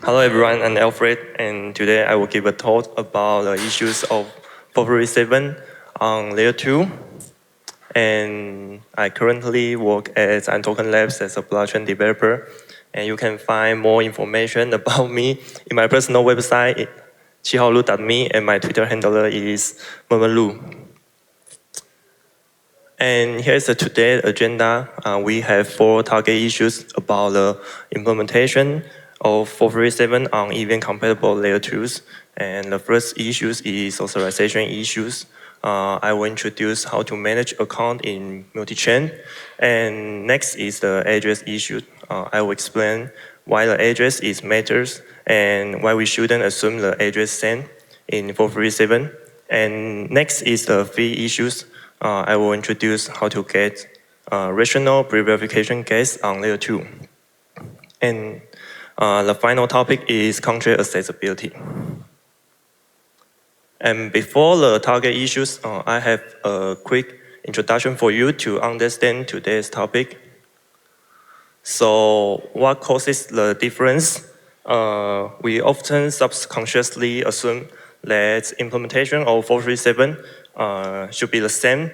Hello everyone, I'm Alfred, and today I will give a talk about the issues of 437 on layer 2. And I currently work at imToken Labs as a blockchain developer. And you can find more information about me in my personal website, chihaolu.me, and my Twitter handle is murmurlu. And here's the today's agenda. We have 4 target issues about the implementation of 437 on event-compatible layer 2s. And the first issue is authorization issues. I will introduce how to manage account in multi-chain. And next is the address issue. I will explain why the address is matters and why we shouldn't assume the address sent in 437. And next is the fee issues. I will introduce how to get rational pre-verification case on layer 2. And the final topic is contract accessibility. And before the target issues, I have a quick introduction for you to understand today's topic. So what causes the difference? We often subconsciously assume that implementation of 437 should be the same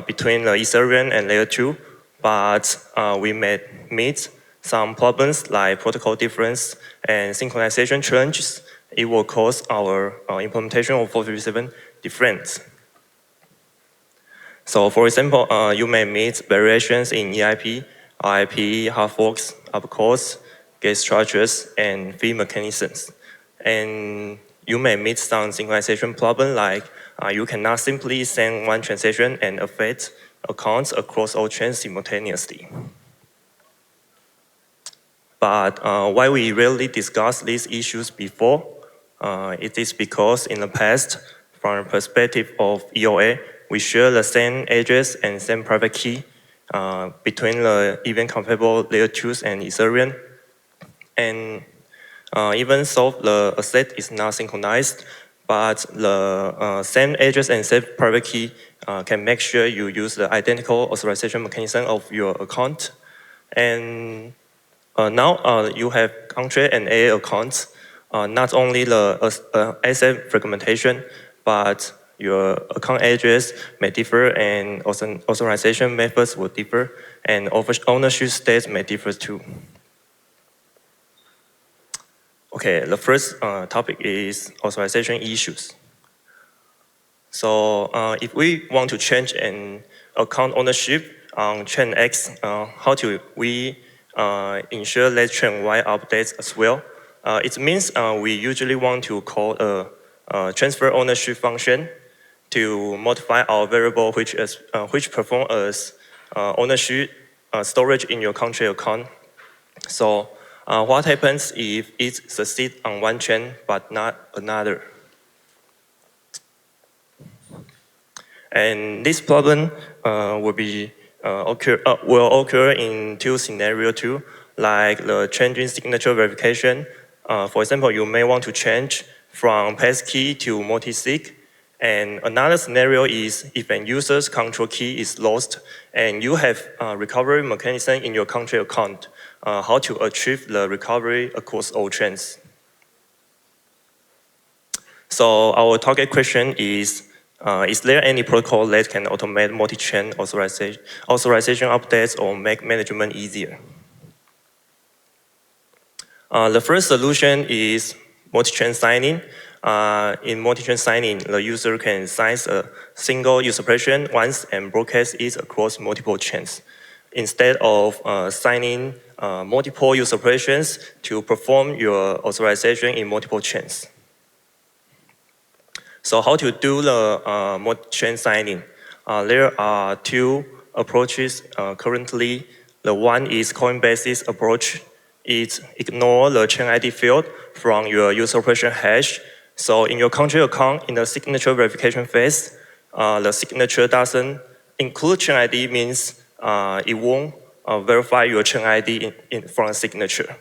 between the Ethereum and layer 2, but we may meet some problems like protocol difference and synchronization challenges. It will cause our implementation of 437 different. So for example, you may meet variations in EIP, RIP, hard forks, upcodes, gate structures, and fee mechanisms. And you may meet some synchronization problem like you cannot simply send one transaction and affect accounts across all chains simultaneously. But why we rarely discuss these issues before, it is because in the past, from the perspective of EOA, we share the same address and same private key between the event-compatible layer 2s and Ethereum. And even so, the asset is not synchronized, but the same address and same private key can make sure you use the identical authorization mechanism of your account. And now you have contract and AA accounts, not only the asset fragmentation, but your account address may differ and authorization methods will differ, and ownership states may differ too. Okay, the first topic is authorization issues. So if we want to change an account ownership on chain X, how do we ensure that chain Y updates as well? It means we usually want to call a transfer ownership function to modify our variable which perform as ownership storage in your contract account. So what happens if it succeeds on one chain but not another? And this problem will occur in 2 scenarios too, like the changing signature verification. For example, you may want to change from passkey to multi-sig. And another scenario is if an user's control key is lost and you have a recovery mechanism in your contract account, how to achieve the recovery across all chains. So our target question is there any protocol that can automate multi-chain authorization updates or make management easier? The first solution is multi-chain signing. In multi-chain signing, the user can sign a single usurpation once and broadcast it across multiple chains, instead of signing multiple usurpations to perform your authorization in multiple chains. So how to do the multi-chain signing? There are 2 approaches currently. The one is Coinbase's approach. It ignores the chain ID field from your usurpation hash. So in your contract account, in the signature verification phase, the signature doesn't include chain ID, means it won't verify your chain ID from a signature.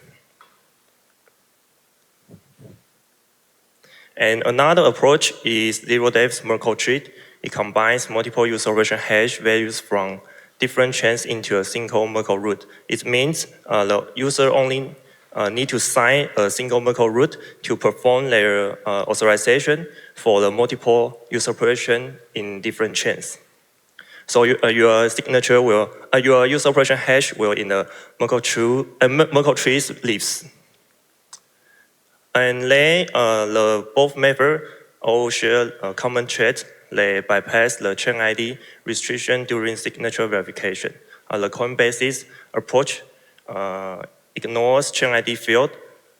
And another approach is zero-day Merkle tree. It combines multiple usurpation hash values from different chains into a single Merkle root. It means the user only need to sign a single Merkle root to perform their authorization for the multiple user operation in different chains. So your signature will, your user operation hash will in the Merkle tree's leaves. And they, both methods all share a common trait. They bypass the chain ID restriction during signature verification. The Coinbase's approach ignores chain ID field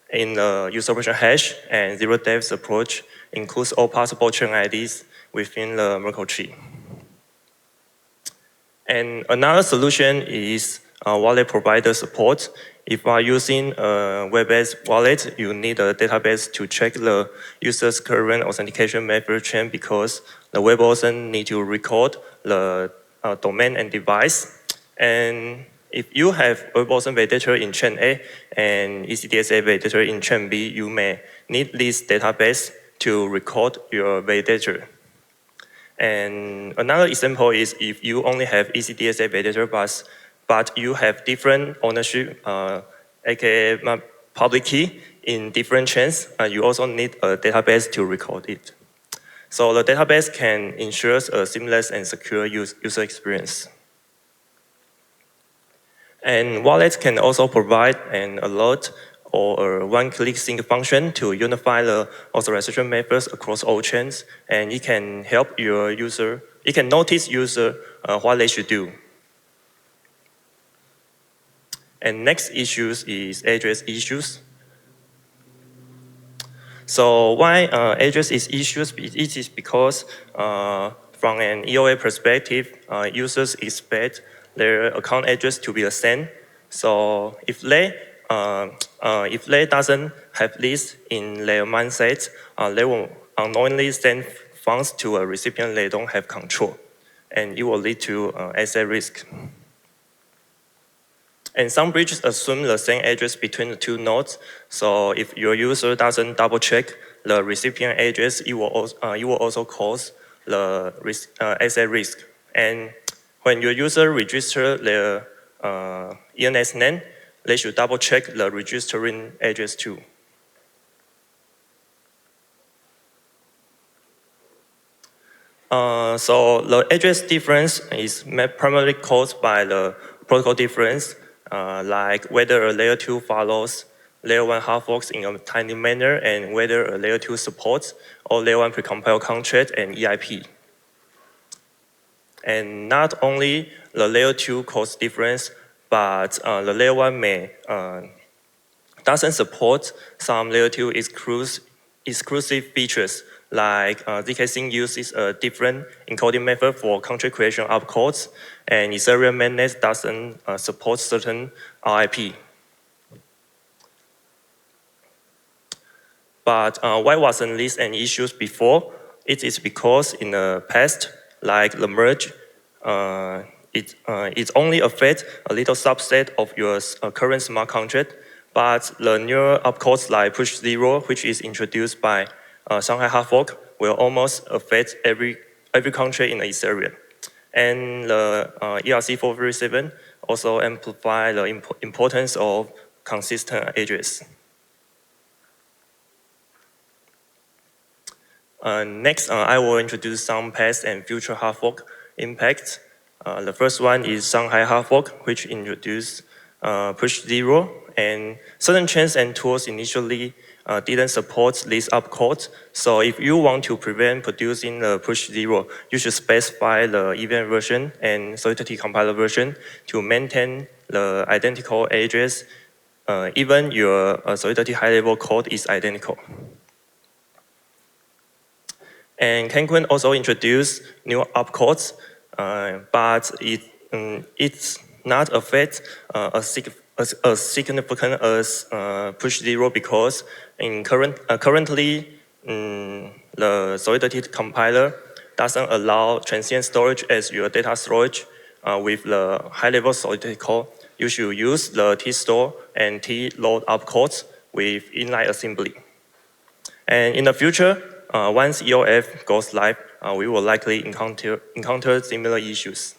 in the user operation hash, and Zero Day's approach includes all possible chain IDs within the Merkle tree. And another solution is wallet provider support. If you are using a web-based wallet, you need a database to check the user's current authentication method chain because the web author need to record the domain and device. And if you have web author validator in chain A and ECDSA validator in chain B, you may need this database to record your validator. And another example is if you only have ECDSA validator but you have different ownership, aka public key in different chains, you also need a database to record it. So the database can ensure a seamless and secure user experience. And wallets can also provide an alert or a one-click sync function to unify the authorization methods across all chains, and it can help your user, it can notice user what they should do. And next issues is address issues. So why address is issues? It is because from an EOA perspective, users expect their account address to be the same. So if they doesn't have this in their mindset, they will unknowingly send funds to a recipient they don't have control, and it will lead to asset risk. And some bridges assume the same address between the two nodes. So if your user doesn't double check the recipient address, it will also cause the asset risk. And when your user register their ENS name, they should double check the registering address too. So the address difference is primarily caused by the protocol difference, like whether a layer 2 follows layer 1 hard forks in a timely manner and whether a layer 2 supports all layer 1 precompiled contract and EIP. And not only the layer 2 cause difference, but the layer 1 may doesn't support some layer 2 exclusive features, like zkSync uses a different encoding method for contract creation opcodes, and Ethereum mainnet doesn't support certain RIP. But why wasn't this an issue before? It is because in the past, like the merge, it only affects a little subset of your current smart contract, but the newer opcodes like push 0, which is introduced by Shanghai hard fork, will almost affect every contract in Ethereum. And the ERC-4337 also amplify the importance of consistent address. Next, I will introduce some past and future hard fork impacts. The first one is Shanghai hard fork, which introduced push 0, and certain chains and tools initially didn't support these opcodes. So if you want to prevent producing the push 0, you should specify the event version and solidity compiler version to maintain the identical address, even your solidity high-level code is identical. And Cancun also introduced new opcodes, but it's not affect as significant as push 0 because currently the solidity compiler doesn't allow transient storage as your data storage with the high-level solidity code. You should use the tstore and tload opcodes with inline assembly. And in the future, once EOF goes live, we will likely encounter similar issues.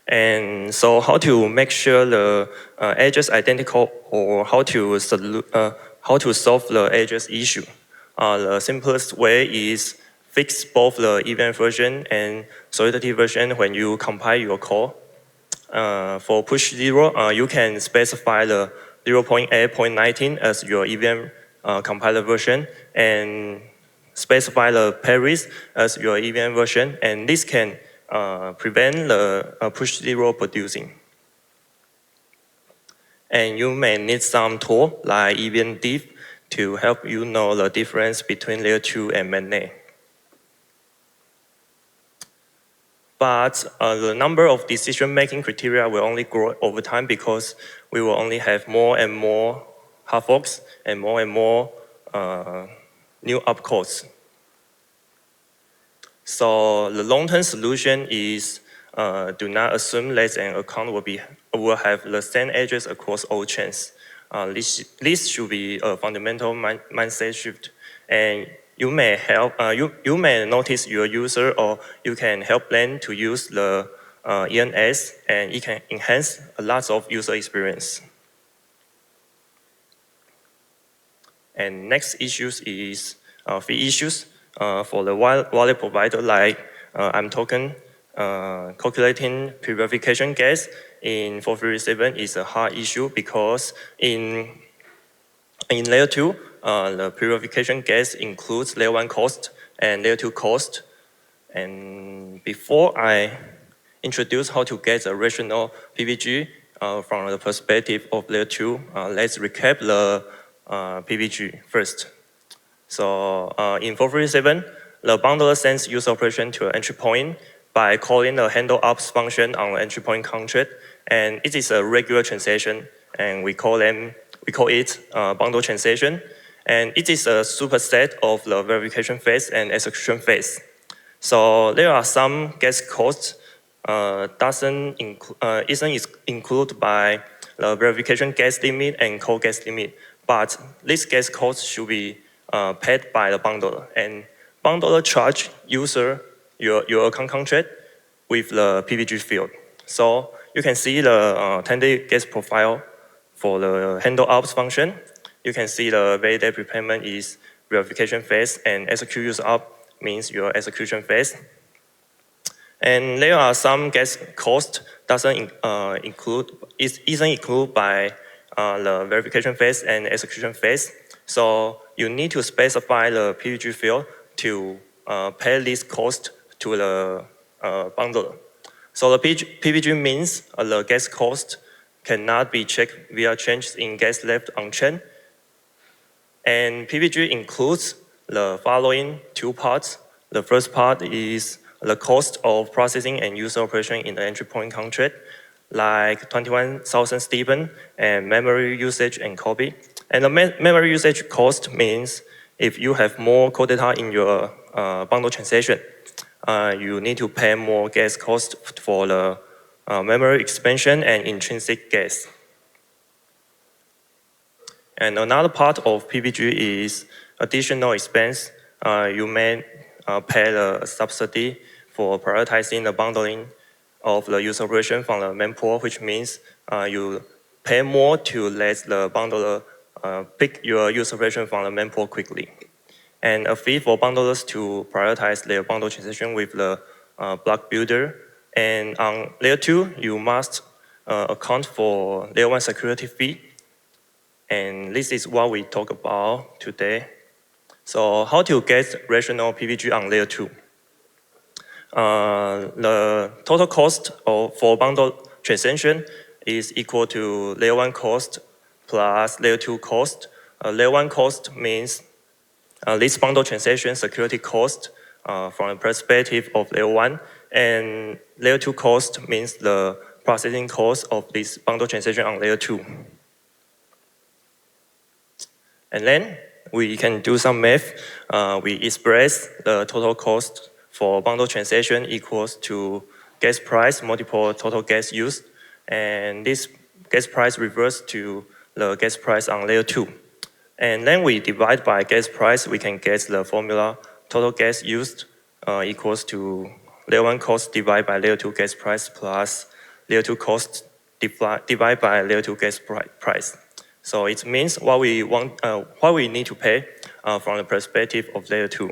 And so how to make sure the edges identical, or how to solve the edges issue? The simplest way is fix both the event version and solidity version when you compile your code. For push 0, you can specify the 0.8.19 as your event compiler version, and specify the Paris as your event version, and this can prevent the push 0 producing. And you may need some tool like event diff to help you know the difference between layer 2 and mainnet. But the number of decision-making criteria will only grow over time because we will only have more and more hard forks and more new opcodes. So the long-term solution is do not assume that an account will have the same address across all chains. This should be a fundamental mindset shift, and you may notice your user, or you can help them to use the ENS, and it can enhance a lot of user experience. And next issues is fee issues. For the wallet provider like imToken, calculating pre-verification gas in 4337 is a hard issue because in layer 2, the pre-verification gas includes layer 1 cost and layer 2 cost. And before I introduce how to get a rational PVG from the perspective of layer 2, let's recap the PVG first. So in 437, the bundler sends user operation to an entry point by calling the handle ups function on the entry point contract, and it is a regular transaction, and we call it bundle transaction, and it is a superset of the verification phase and execution phase. So there are some gas costs isn't included by the verification gas limit and call gas limit, but this gas cost should be paid by the bundler, and bundler charge user your account contract with the PVG field. So you can see the 10-day gas profile for the handle ups function. You can see the validate prepayment is verification phase, and execute user up means your execution phase. And there are some gas cost isn't included by the verification phase and execution phase. So you need to specify the PVG field to pay this cost to the bundler. So the PVG means the gas cost cannot be checked via changes in gas left on chain. And PVG includes the following two parts. The first part is the cost of processing and user operation in the entry point contract, like 21,000 Stephen and memory usage and copy. And the memory usage cost means if you have more code data in your bundle transaction, you need to pay more gas cost for the memory expansion and intrinsic gas. And another part of PVG is additional expense. You may pay the subsidy for prioritizing the bundling of the user operation from the main pool, which means you pay more to let the bundler pick your user operation from the main pool quickly. And a fee for bundlers to prioritize their bundle transaction with the block builder. And on layer 2, you must account for layer 1 security fee. And this is what we talk about today. So how to get rational PVG on layer 2? The total cost for bundle transaction is equal to layer 1 cost plus layer 2 cost. Layer 1 cost means this bundle transaction security cost from the perspective of layer 1, and layer 2 cost means the processing cost of this bundle transaction on layer 2. And then we can do some math. We express the total cost for bundle transaction equals to gas price multiple total gas used, and this gas price refers to the gas price on layer 2. And then we divide by gas price, we can get the formula total gas used equals to layer 1 cost divided by layer 2 gas price plus layer 2 cost divided by layer 2 gas price. So it means what we need to pay from the perspective of layer 2.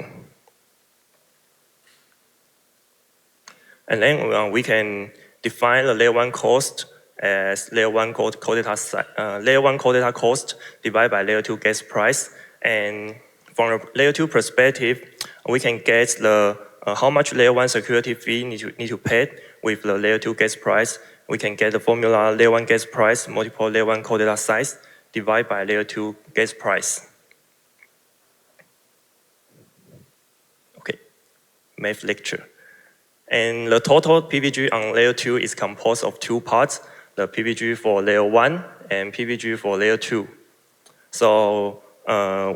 And then we can define the layer 1 cost as layer 1 core data cost divided by layer 2 gas price. And from a layer 2 perspective, we can get the how much layer 1 security fee need to pay with the layer 2 gas price. We can get the formula layer 1 gas price multiple layer 1 core data size divided by layer 2 gas price. Okay, math lecture. And the total PVG on layer 2 is composed of 2 parts, the PVG for layer 1 and PVG for layer 2. So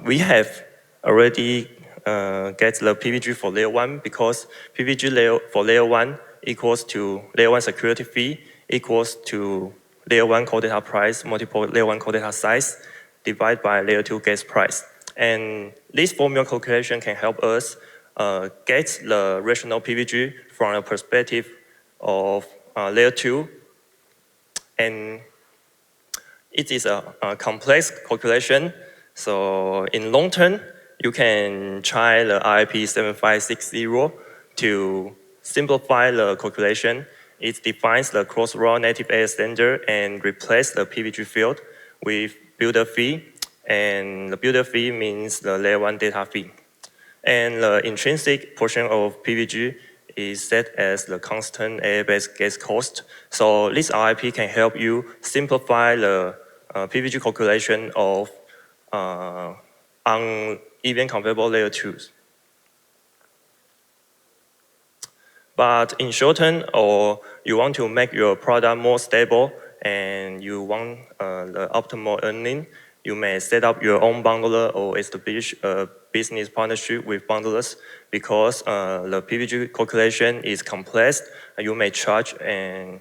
we have already get the PVG for layer 1 because PVG for layer 1 equals to layer 1 security fee equals to layer 1 core data price multiple layer 1 core data size divided by layer 2 gas price. And this formula calculation can help us get the rational PVG from the perspective of layer 2. And it is a complex calculation. So in long term, you can try the RIP 7560 to simplify the calculation. It defines the cross-raw native AS standard and replace the PVG field with builder fee. And the builder fee means the layer 1 data fee. And the intrinsic portion of PVG is set as the constant AA-based gas cost. So this RIP can help you simplify the PVG calculation of uneven compatible layer 2s. But in short term, or you want to make your product more stable and you want the optimal earning, you may set up your own bundler or establish a business partnership with bundlers because the PVG calculation is complex. You may charge an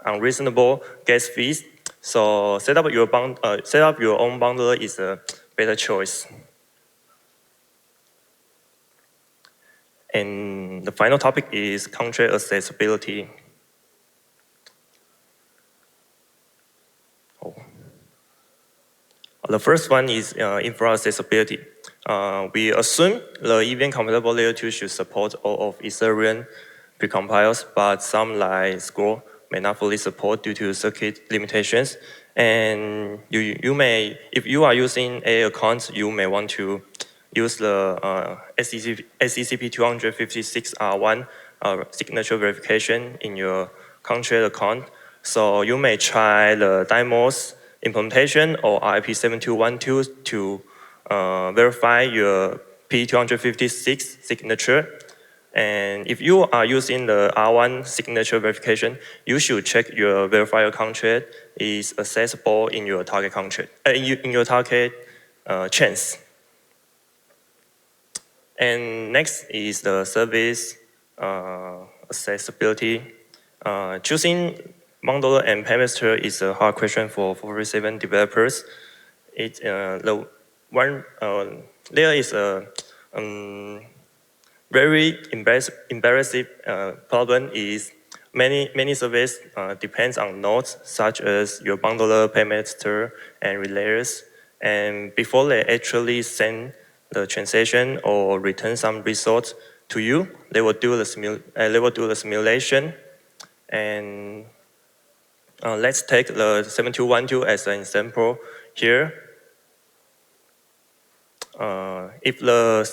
unreasonable gas fees. So set up your own bundler is a better choice. And the final topic is contract accessibility. The first one is infra accessibility. We assume the event compatible layer 2 should support all of Ethereum precompilers, but some like Scroll may not fully support due to circuit limitations. And you may, if you are using A accounts, you may want to use the SCCP 256R1 signature verification in your contract account. So you may try the Dymos implementation or RIP7212 to verify your P256 signature. And if you are using the R1 signature verification, you should check your verifier contract is accessible in your target contract, in your target chains. And next is the service accessibility. Choosing bundler and paymaster is a hard question for 447 developers. There is a very embarrassing problem is many services depends on nodes such as your bundler, paymaster, and relayers. And before they actually send the transaction or return some results to you, they will do the simulation. And let's take the 7212 as an example here. If the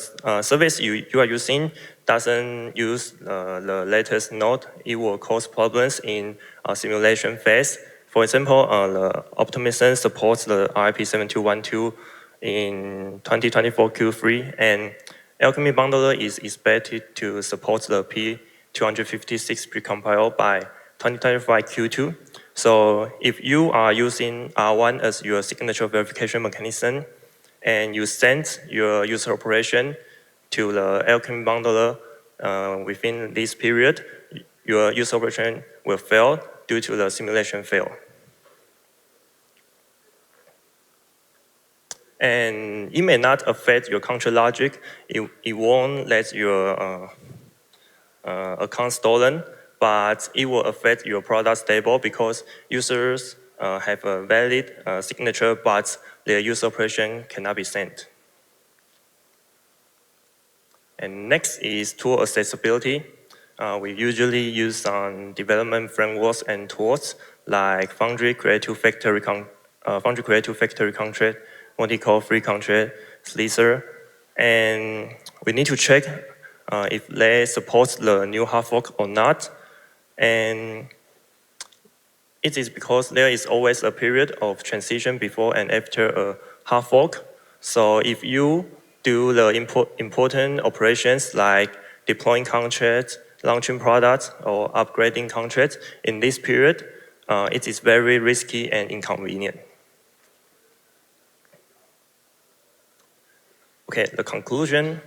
service you are using doesn't use the latest node, it will cause problems in simulation phase. For example, the optimism supports the RIP7212 in 2024 Q3, and Alchemy Bundler is expected to support the P256 precompile by 2025 Q2. So if you are using R1 as your signature verification mechanism, and you send your user operation to the Alchemy Bundler within this period, your user operation will fail due to the simulation fail. And it may not affect your contract logic. It won't let your account stolen. but it will affect your product stable because users have a valid signature, but their user operation cannot be sent. And next is tool accessibility. We usually use some development frameworks and tools like Foundry Creative Factory Contract, multi-core free contract, Slicer, and we need to check if they support the new hard fork or not. And it is because there is always a period of transition before and after a hard fork. So if you do the important operations like deploying contracts, launching products, or upgrading contracts in this period, it is very risky and inconvenient. Okay, the conclusion.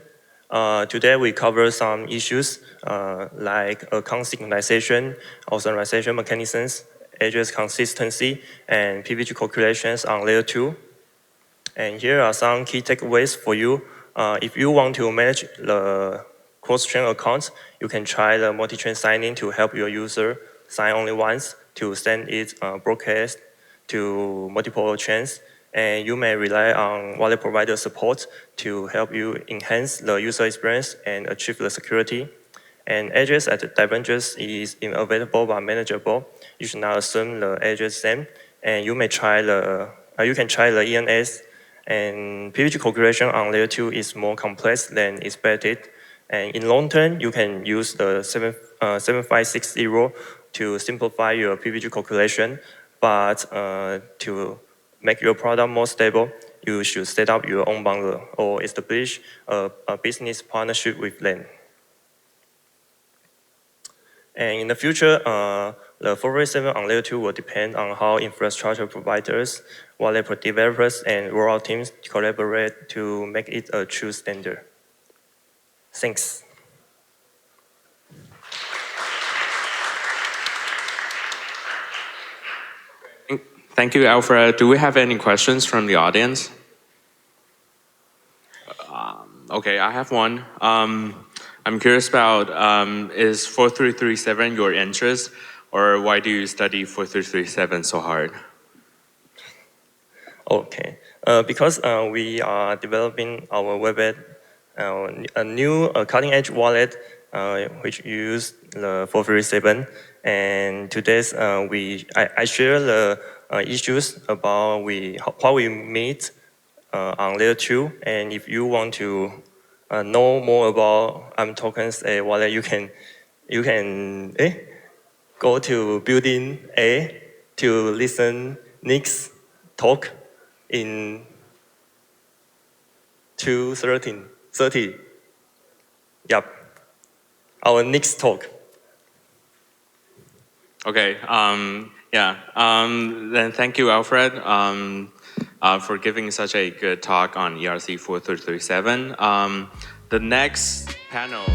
Today we cover some issues like account synchronization, authorization mechanisms, address consistency, and PVG calculations on layer 2. And here are some key takeaways for you. If you want to manage the cross-chain accounts, you can try the multi-chain signing to help your user sign only once to send it broadcast to multiple chains. And you may rely on wallet provider support to help you enhance the user experience and achieve the security. And address at divergence is unavailable but manageable. You should not assume the address same. And you may try you can try the ENS. And PVG calculation on layer 2 is more complex than expected. And in long term, you can use the 7560 to simplify your PVG calculation. But to make your product more stable, you should set up your own bundle or establish a business partnership with them. And in the future, the 437 on layer 2 will depend on how infrastructure providers, wallet developers, and rollout teams collaborate to make it a true standard. Thanks. Thank you, Alfred. Do we have any questions from the audience? Okay, I have one. I'm curious about, is 4337 your interest, or why do you study 4337 so hard? Okay, because we are developing our web app, a new cutting-edge wallet which use the 437, and today's I share the issues about how we meet on layer 2, and if you want to know more about imToken's wallet, you can go to building A to listen Nick's talk in 2:30. Yep, our next talk. Okay, then thank you, Alfred, for giving such a good talk on ERC-4337. The next panel